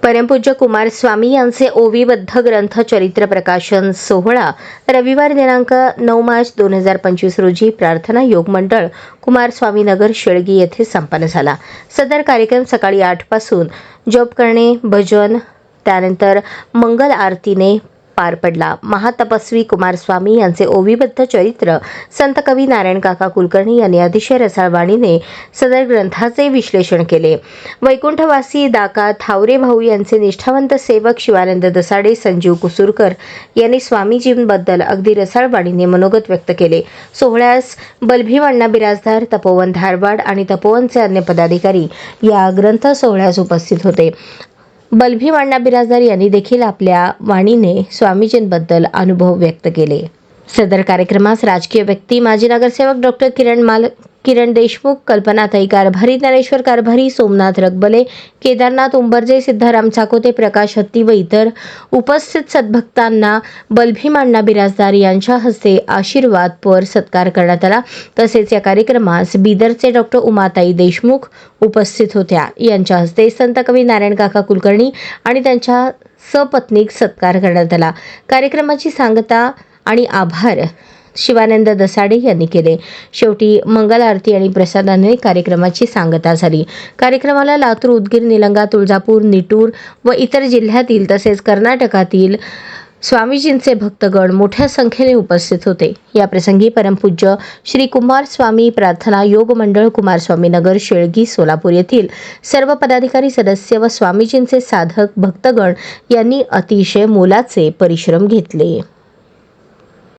परमपूज्य कुमारस्वामी यांचे ओवीबद्ध ग्रंथ चरित्र प्रकाशन सोहळा रविवार दिनांक 9 मार्च 2025 रोजी प्रार्थना योग मंडळ कुमारस्वामी नगर शेळगी येथे संपन्न झाला। सदर कार्यक्रम सकाळी 8 पासून जप करणे, भजन, त्यानंतर मंगल आरतीने पार पडला। महातपस्वी कुमारस्वामी यांचे ओवीबद्ध चरित्र संत कवी नारायण काका कुलकर्णी यांनी अतिशय रसाळ वाणीने सदर ग्रंथाचे विश्लेषण केले। वैकुंठवासी दाका थावरे भाऊ यांचे निष्ठावंत सेवक शिवानंद दसाडे, संजीव कुसूरकर यांनी स्वामीजींबद्दल अगदी रसाळ वाणीने मनोगत व्यक्त केले। सोहळ्यास बलभीम अण्णा बिराजदार, तपोवन धारवाड आणि तपोवनचे अन्य पदाधिकारी या ग्रंथ सोहळ्यास उपस्थित होते। बलभीम अण्णा बिराजदार यांनी देखील आपल्या वाणीने स्वामीजींबद्दल अनुभव व्यक्त केले। सदर कार्यक्रमास राजकीय व्यक्ती माजी नगरसेवक डॉक्टर किरण देशमुख, कल्पनाताई कारभारी, ज्ञानेश्वर कारभारी, सोमनाथ रगबले, केदारनाथ उंबरजे, सिद्धाराम चाकोते, प्रकाश हत्ती व इतर उपस्थित सद्भक्तांना बलभीम अण्णा बिराजदार यांच्या हस्ते आशीर्वादपर सत्कार करण्यात आला। तसेच या कार्यक्रमास बिदरचे डॉक्टर उमाताई देशमुख उपस्थित होत्या। यांच्या हस्ते संत कवी नारायण काका कुलकर्णी आणि त्यांच्या सपत्नीक सत्कार करण्यात आला। कार्यक्रमाची सांगता आणि आभार शिवानंद दसाडे यांनी केले। शेवटी मंगल आरती आणि प्रसादाने कार्यक्रमाची सांगता झाली। कार्यक्रमाला लातूर, उदगीर, निलंगा, तुळजापूर, निटूर व इतर जिल्ह्यातील तसेच कर्नाटकातील स्वामीजींचे भक्तगण मोठ्या संख्येने उपस्थित होते। या प्रसंगी परमपूज्य श्री कुमारस्वामी प्रार्थना योग मंडळ कुमारस्वामी नगर शेळगी सोलापूर येथील सर्व पदाधिकारी, सदस्य व स्वामीजींचे साधक भक्तगण यांनी अतिशय मोलाचे परिश्रम घेतले।